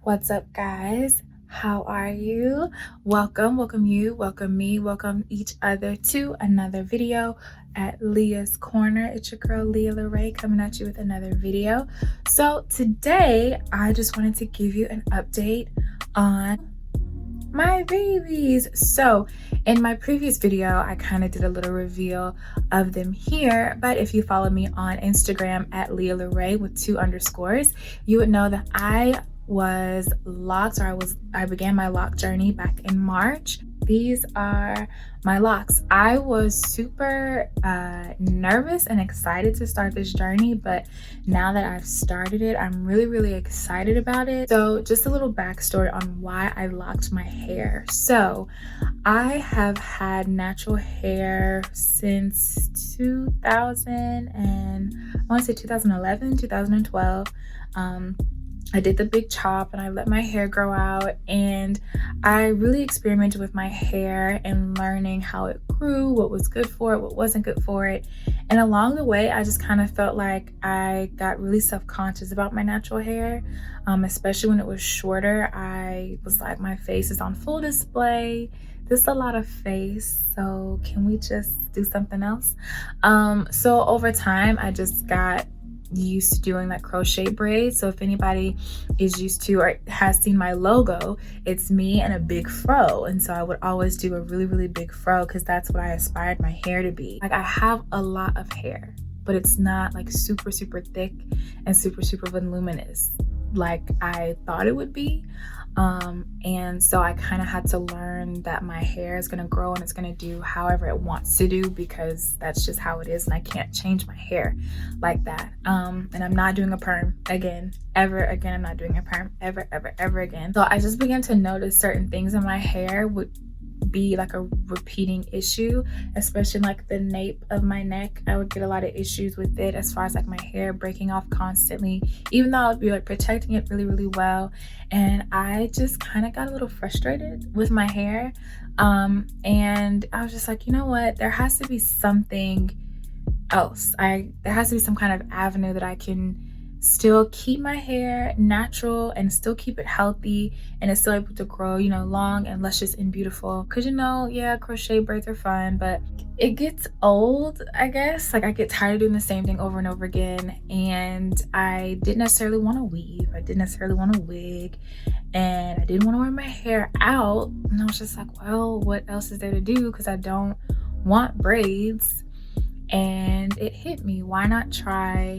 What's up, guys? How are you? Welcome you, welcome me, welcome each other to another video at Leah's Corner. It's your girl Leah LeRae coming at you with another video. So today I just wanted to give you an update on my babies. So in my previous video I kind of did a little reveal of them here, but if you follow me on Instagram at Leah LeRae with 2 underscores, you would know that I began my loc journey back in March. These are my locs. I was super nervous and excited to start this journey, but now that I've started it, I'm really excited about it. So just a little backstory on why I locked my hair. So I have had natural hair since 2011, 2012. I did the big chop and I let my hair grow out, and I really experimented with my hair and learning how it grew, what was good for it, what wasn't good for it. And along the way, I just kind of felt like I got really self-conscious about my natural hair, especially when it was shorter. I was like, my face is on full display. This is a lot of face, so can we just do something else? So over time, I just got used to doing like crochet braids. So if anybody is used to or has seen my logo, it's me and a big fro. And so I would always do a really big fro because that's what I aspired my hair to be. Like, I have a lot of hair, but it's not like super thick and super voluminous like I thought it would be. And so I kind of had to learn that my hair is going to grow and it's going to do however it wants to do, because that's just how it is, and I can't change my hair like that. And I'm not doing a perm again, ever again. I'm not doing a perm ever again. So I just began to notice certain things in my hair would be like a repeating issue, especially like the nape of my neck. I would get a lot of issues with it as far as like my hair breaking off constantly, even though I would be like protecting it really well. And I just kind of got a little frustrated with my hair, and I was just like, you know what, there has to be something else. There has to be some kind of avenue that I can still keep my hair natural and still keep it healthy, and it's still able to grow, you know, long and luscious and beautiful. Because, you know, yeah, crochet braids are fun, but it gets old, I guess. Like, I get tired of doing the same thing over and over again, and I didn't necessarily want to weave. I didn't necessarily want to wig, and I didn't want to wear my hair out. And I was just like, well, what else is there to do? Because I don't want braids. And it hit me, why not try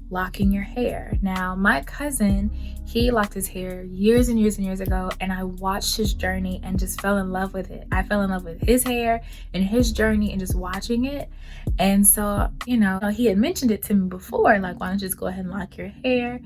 locking your hair? Now, my cousin, he locked his hair years and years ago, and I watched his journey and just fell in love with it. I fell in love with his hair and his journey and just watching it. And so, you know, he had mentioned it to me before, like, why don't you just go ahead and lock your hair?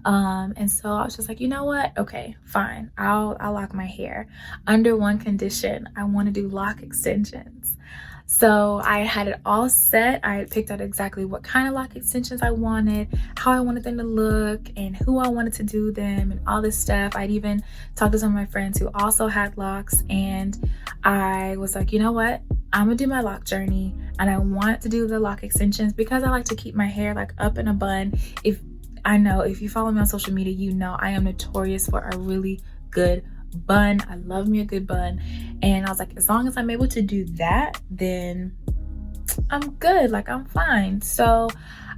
And so I was just like, you know what, okay, fine, I'll lock my hair under one condition. I want to do lock extensions. So I had it all set. I had picked out exactly what kind of lock extensions I wanted, how I wanted them to look, and who I wanted to do them, and all this stuff. I'd even talked to some of my friends who also had locks, and I was like, you know what, I'm gonna do my loc journey, and I want to do the lock extensions because I like to keep my hair like up in a bun. If you follow me on social media, you know I am notorious for a really good bun. I love me a good bun, and I was like, as long as I'm able to do that, then I'm good, like I'm fine. So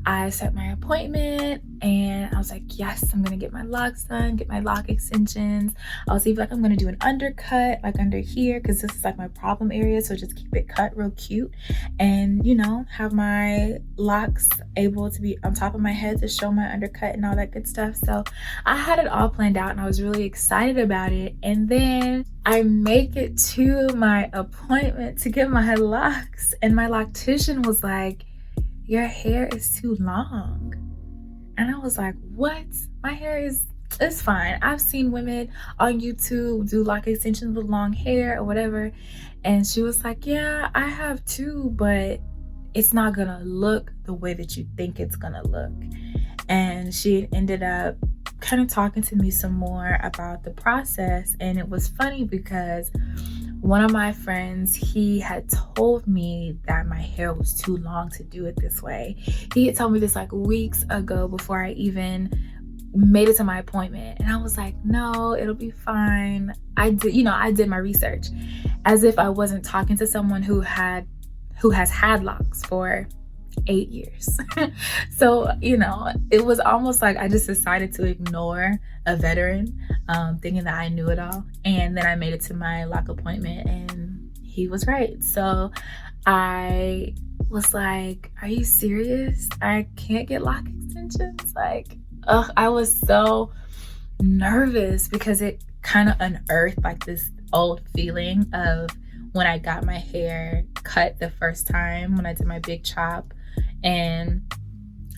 I set my appointment, and I was like, yes, I'm gonna get my locks done, get my lock extensions. I was even like, I'm gonna do an undercut like under here, because this is like my problem area, so just keep it cut real cute, and, you know, have my locks able to be on top of my head to show my undercut and all that good stuff. So I had it all planned out, and I was really excited about it. And then I make it to my appointment to get my locks, and my loctician was like, your hair is too long. And I was like, what? My hair is, it's fine. I've seen women on YouTube do lock extensions with long hair or whatever. And she was like, yeah, I have too, but it's not gonna look the way that you think it's gonna look. And she ended up kind of talking to me some more about the process. And it was funny because one of my friends, he had told me that my hair was too long to do it this way. He had told me this like weeks ago before I even made it to my appointment. And I was like, no, it'll be fine. I did my research as if I wasn't talking to someone who has had locks for 8 years. So, it was almost like I just decided to ignore a veteran, thinking that I knew it all. And then I made it to my lock appointment and he was right. So I was like, are you serious? I can't get lock extensions? Like, I was so nervous because it kind of unearthed like this old feeling of when I got my hair cut the first time when I did my big chop. And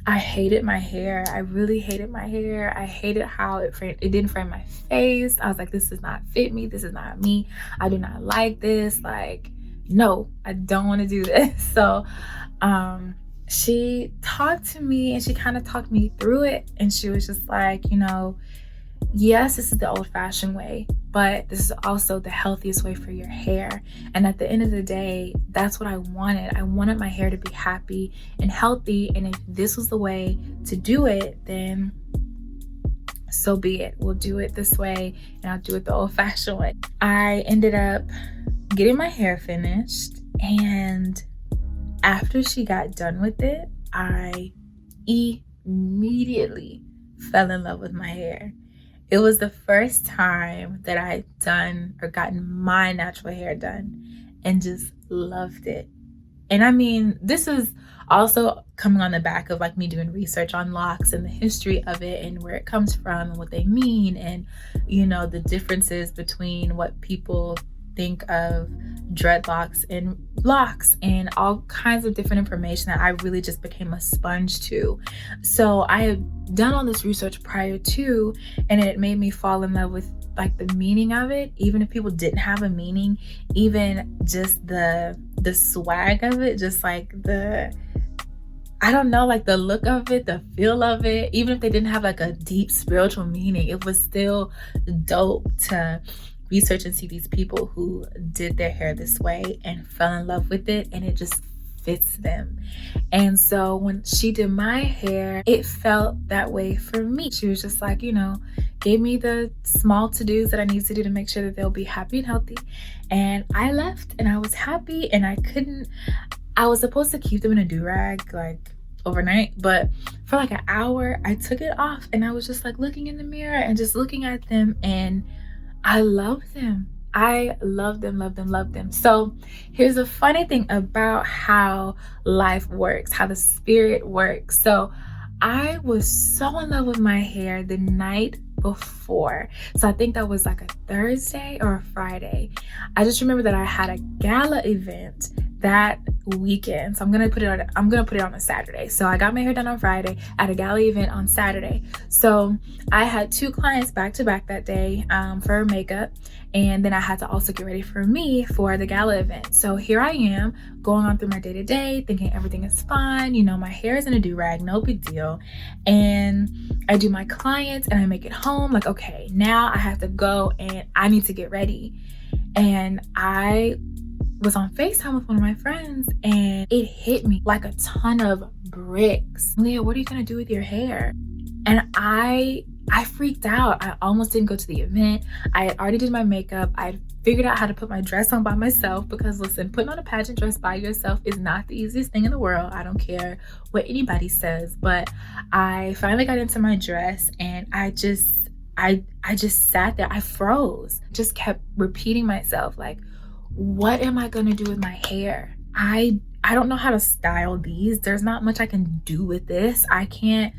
I hated my hair. I really hated my hair. I hated how it didn't frame my face. I was like, this does not fit me. This is not me. I do not like this. Like, no, I don't want to do this. So she talked to me and she kind of talked me through it. And she was just like, yes, this is the old-fashioned way, but this is also the healthiest way for your hair. And at the end of the day, that's what I wanted. I wanted my hair to be happy and healthy. And if this was the way to do it, then so be it. We'll do it this way and I'll do it the old-fashioned way. I ended up getting my hair finished, and after she got done with it, I immediately fell in love with my hair. It was the first time that I'd done or gotten my natural hair done and just loved it. And I mean, this is also coming on the back of like me doing research on locks and the history of it and where it comes from and what they mean, and the differences between what people think of dreadlocks and locks and all kinds of different information that I really just became a sponge to. So I had done all this research prior to, and it made me fall in love with like the meaning of it, even if people didn't have a meaning, even just the swag of it, just like I don't know, like the look of it, the feel of it, even if they didn't have like a deep spiritual meaning, it was still dope to research and see these people who did their hair this way and fell in love with it, and it just fits them. And so when she did my hair, it felt that way for me. She was just like, gave me the small to-dos that I need to do to make sure that they'll be happy and healthy. And I left and I was happy, and I was supposed to keep them in a do-rag like overnight, but for like an hour I took it off and I was just like looking in the mirror and just looking at them, and I love them. I love them, love them, love them. So here's the funny thing about how life works, how the spirit works. So I was so in love with my hair the night before. So I think that was like a Thursday or a Friday. I just remember that I had a gala event that weekend. So I'm gonna put it on a Saturday. So I got my hair done on Friday at a gala event on Saturday. So I had 2 clients back to back that day for makeup, and then I had to also get ready for me for the gala event. So here I am going on through my day-to-day thinking everything is fine, my hair is in a do-rag, no big deal. And I do my clients and I make it home, like, okay, now I have to go and I need to get ready. And I was on FaceTime with one of my friends, and it hit me like a ton of bricks. Leah, what are you gonna do with your hair? And I freaked out. I almost didn't go to the event. I had already did my makeup. I figured out how to put my dress on by myself, because listen, putting on a pageant dress by yourself is not the easiest thing in the world. I don't care what anybody says, but I finally got into my dress, and I just sat there. I froze. Just kept repeating myself, like, what am I gonna do with my hair? I don't know how to style these. There's not much I can do with this. I can't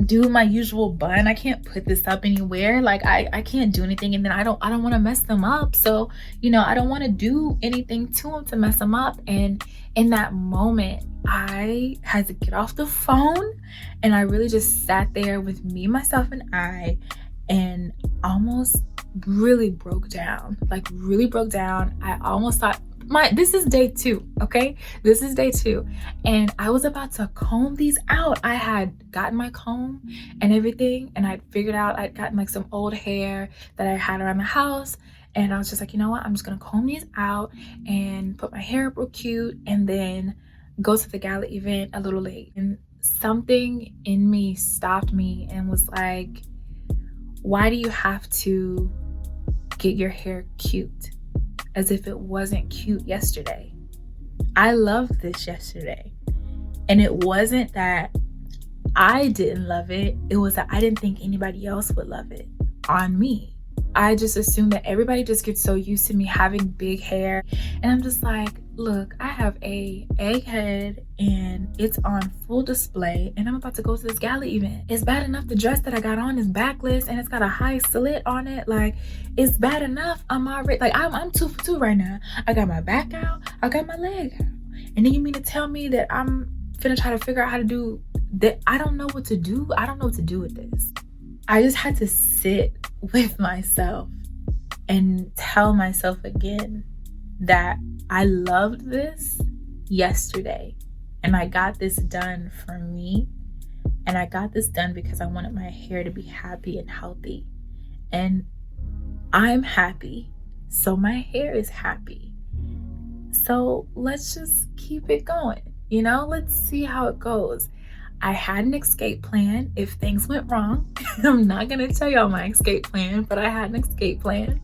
do my usual bun. I can't put this up anywhere. Like I can't do anything, and then I don't want to mess them up. So, I don't want to do anything to them to mess them up. And in that moment, I had to get off the phone, and I really just sat there with me, myself, and I, and almost really broke down. I almost thought, this is day 2, okay? This is day 2. And I was about to comb these out. I had gotten my comb and everything, and I'd figured out I'd gotten like some old hair that I had around the house, And I was just like, you know what? I'm just gonna comb these out and put my hair up real cute and then go to the gala event a little late. And something in me stopped me and was like, why do you have to get your hair cute as if it wasn't cute yesterday? I loved this yesterday. And it wasn't that I didn't love it. It was that I didn't think anybody else would love it on me. I just assumed that everybody just gets so used to me having big hair. And I'm just like, look, I have a egghead and it's on full display and I'm about to go to this gala event. It's bad enough the dress that I got on is backless and it's got a high slit on it. Like, it's bad enough. I'm already, like, I'm 2 for 2 right now. I got my back out, I got my leg out. And then you mean to tell me that I'm finna try to figure out how to do that? I don't know what to do. I don't know what to do with this. I just had to sit with myself and tell myself again that I loved this yesterday and I got this done for me, and I got this done because I wanted my hair to be happy and healthy, and I'm happy, so my hair is happy. So let's just keep it going, you know? Let's see how it goes. I had an escape plan if things went wrong. I'm not gonna tell y'all my escape plan, but I had an escape plan.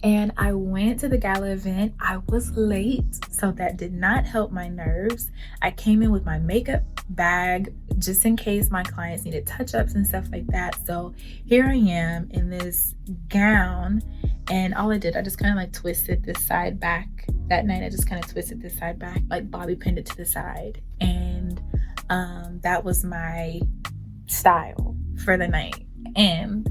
And I went to the gala event. I was late, so that did not help my nerves. I came in with my makeup bag just in case my clients needed touch-ups and stuff like that. So here I am in this gown, and all I did, I just kind of like twisted this side back. That night I just kind of twisted this side back, like bobby pinned it to the side. And that was my style for the night. And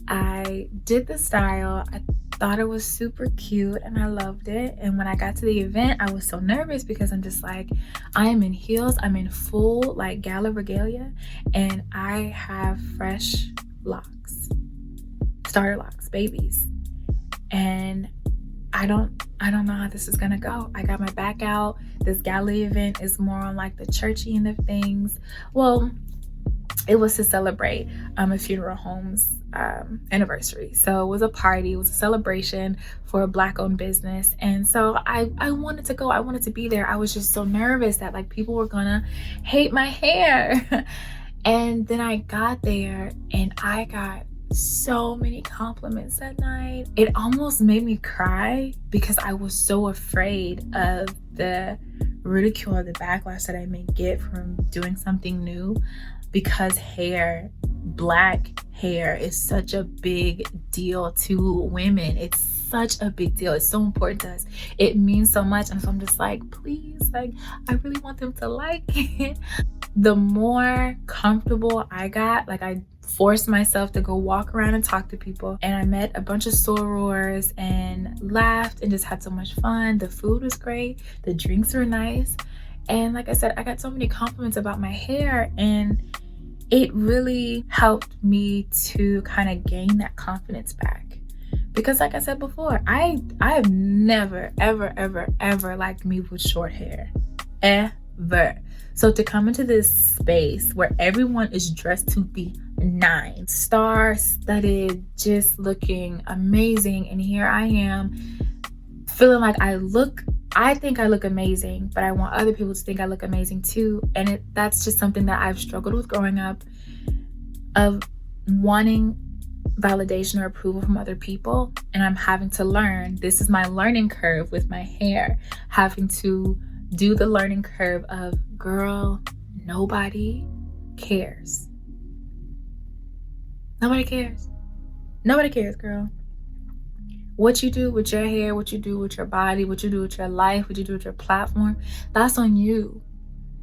I did the style. I thought it was super cute and I loved it. And when I got to the event, I was so nervous because I'm just like, I am in heels, I'm in full like gala regalia, and I have fresh locks, starter locks, babies. And I don't know how this is gonna go. I got my back out. This gala event is more on like the churchy end of things. Well, it was to celebrate a funeral home's anniversary. So it was a party, it was a celebration for a Black-owned business. And so I wanted to go, I wanted to be there. I was just so nervous that like people were gonna hate my hair. And then I got there and I got so many compliments that night. It almost made me cry because I was so afraid of the ridicule or the backlash that I may get from doing something new, because hair, Black hair, is such a big deal to women. It's such a big deal. It's so important to us. It means so much. And so I'm just like, please, like, I really want them to like it. The more comfortable I got, like, I forced myself to go walk around and talk to people, and I met a bunch of sorors and laughed and just had so much fun. The food was great, the drinks were nice, and like I said, I got so many compliments about my hair, and it really helped me to kind of gain that confidence back. Because like I said before, I've never ever liked me with short hair, ever. So to come into this space where everyone is dressed to the nines, star-studded, just looking amazing, and here I am feeling like I think I look amazing, but I want other people to think I look amazing too. And that's just something that I've struggled with growing up, of wanting validation or approval from other people. And I'm having to learn, this is my learning curve with my hair, having to do the learning curve of, girl, nobody cares. Nobody cares. Nobody cares, girl. What you do with your hair, what you do with your body, what you do with your life, what you do with your platform, that's on you.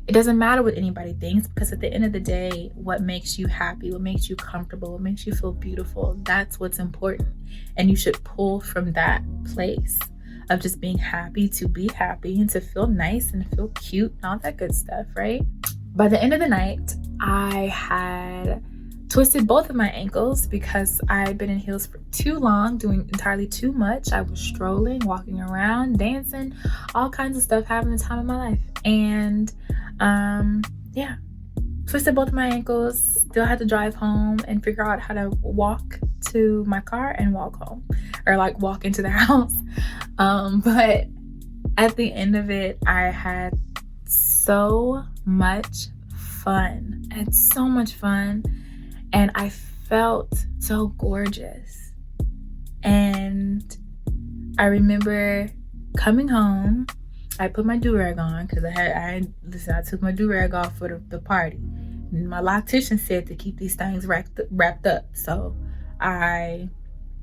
It doesn't matter what anybody thinks, because at the end of the day, what makes you happy, what makes you comfortable, what makes you feel beautiful, that's what's important. And you should pull from that place of just being happy to be happy and to feel nice and feel cute and all that good stuff, right? By the end of the night, I had twisted both of my ankles because I'd been in heels for too long, doing entirely too much. I was strolling, walking around, dancing, all kinds of stuff, having the time of my life. And yeah, twisted both of my ankles, still had to drive home and figure out how to walk to my car and walk home. or like walk into the house. But at the end of it, I had so much fun. I had so much fun, and I felt so gorgeous. And I remember coming home. I put my do-rag on because I took my do-rag off for the party. And my loctician said to keep these things wrapped up. So I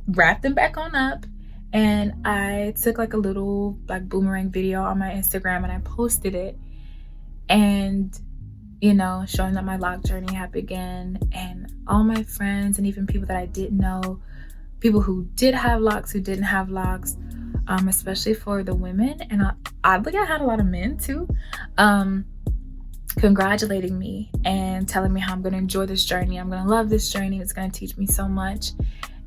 wrapped them back on up, and I took like a little like boomerang video on my Instagram, and I posted it, and you know, showing that my loc journey had begun. And all my friends and even people that I didn't know, people who did have locks, who didn't have locks, especially for the women, and oddly I had a lot of men too, congratulating me and telling me how I'm going to enjoy this journey, I'm going to love this journey, it's going to teach me so much.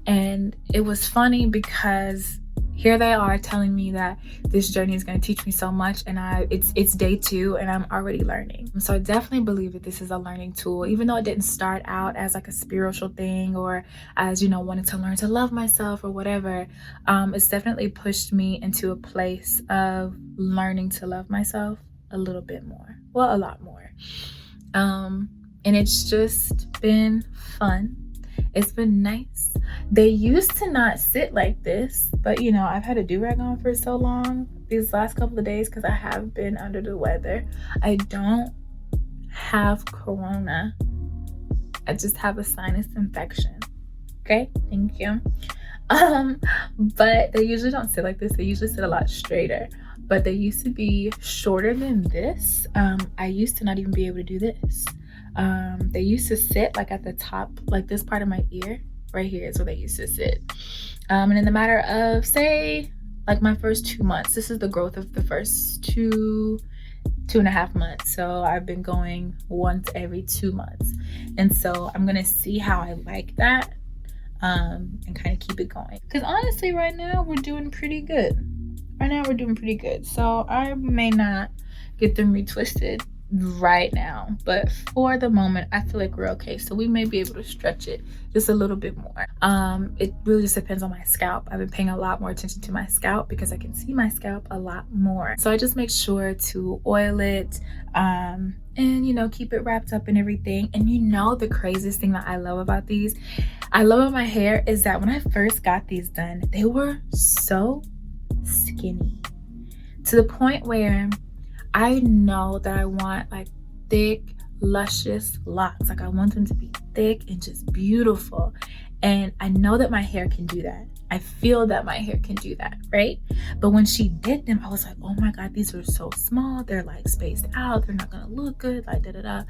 And it was funny because here they are telling me that this journey is going to teach me so much, and it's day 2 and I'm already learning. So I definitely believe that this is a learning tool, even though it didn't start out as like a spiritual thing or as, you know, wanting to learn to love myself or whatever. It's definitely pushed me into a place of learning to love myself a little bit more, well, a lot more. And it's just been fun. It's been nice. They used to not sit like this, but you know, I've had a do-rag on for so long these last couple of days because I have been under the weather. I don't have corona. I just have a sinus infection. Okay, thank you. But they usually don't sit like this. They usually sit a lot straighter, but they used to be shorter than this. I used to not even be able to do this. They used to sit like at the top, like this part of my ear right here is where they used to sit. And in the matter of, say, like my first 2 months, this is the growth of the first 2.5 months. So I've been going once every 2 months, and so I'm gonna see how I like that, and kind of keep it going, because honestly right now we're doing pretty good. So I may not get them retwisted right now, but for the moment I feel like we're okay. So we may be able to stretch it just a little bit more. It really just depends on my scalp. I've been paying a lot more attention to my scalp because I can see my scalp a lot more. So I just make sure to oil it, and you know, keep it wrapped up and everything. And you know, the craziest thing that I love about my hair is that when I first got these done, they were so skinny to the point where I know that I want like thick, luscious locks. Like I want them to be thick and just beautiful. And I know that my hair can do that. I feel that my hair can do that, right? But when she did them, I was like, oh my God, these are so small. They're like spaced out. They're not gonna look good, like da-da-da.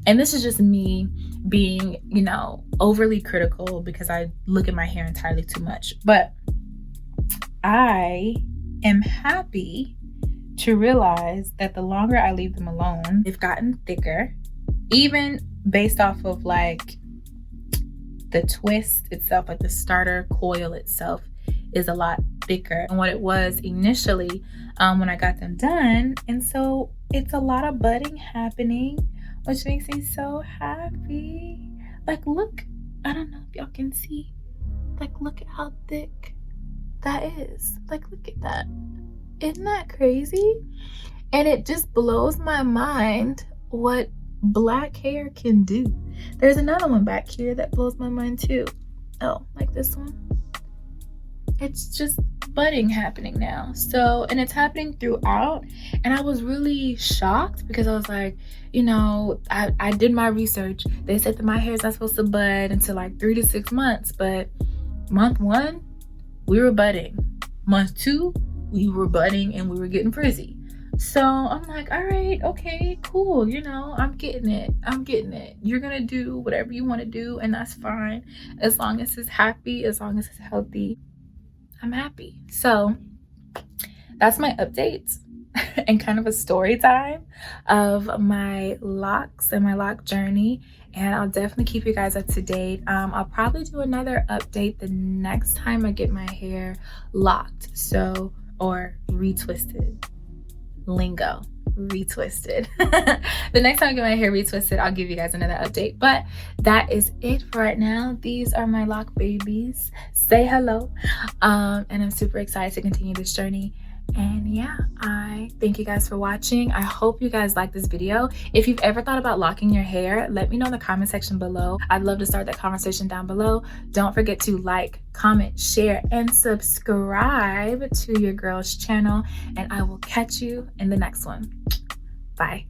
And this is just me being, you know, overly critical because I look at my hair entirely too much. But I am happy to realize that the longer I leave them alone, they've gotten thicker, even based off of like the twist itself, like the starter coil itself is a lot thicker than what it was initially when I got them done. And so it's a lot of budding happening, which makes me so happy. Like, look, I don't know if y'all can see, like, look at how thick that is. Like, look at that. Isn't that crazy? And it just blows my mind what black hair can do. There's another one back here that blows my mind too. Oh, like this one. It's just budding happening now. So, and it's happening throughout. And I was really shocked because I was like, you know, I did my research. They said that my hair is not supposed to bud until like 3 to 6 months. But month 1, we were budding. Month 2, we were budding and we were getting frizzy. So I'm like, all right, okay, cool. You know, I'm getting it. You're going to do whatever you want to do, and that's fine. As long as it's happy, as long as it's healthy, I'm happy. So that's my update and kind of a story time of my locks and my loc journey. And I'll definitely keep you guys up to date. I'll probably do another update the next time I get my hair locked. So, or retwisted. Lingo. retwisted. The next time I get my hair retwisted, I'll give you guys another update. But that is it for right now. These are my lock babies. Say hello. And I'm super excited to continue this journey. And yeah, I thank you guys for watching. I hope you guys like this video. If you've ever thought about locking your hair, let me know in the comment section below. I'd love to start that conversation down below. Don't forget to like, comment, share, and subscribe to your girl's channel. And I will catch you in the next one. Bye.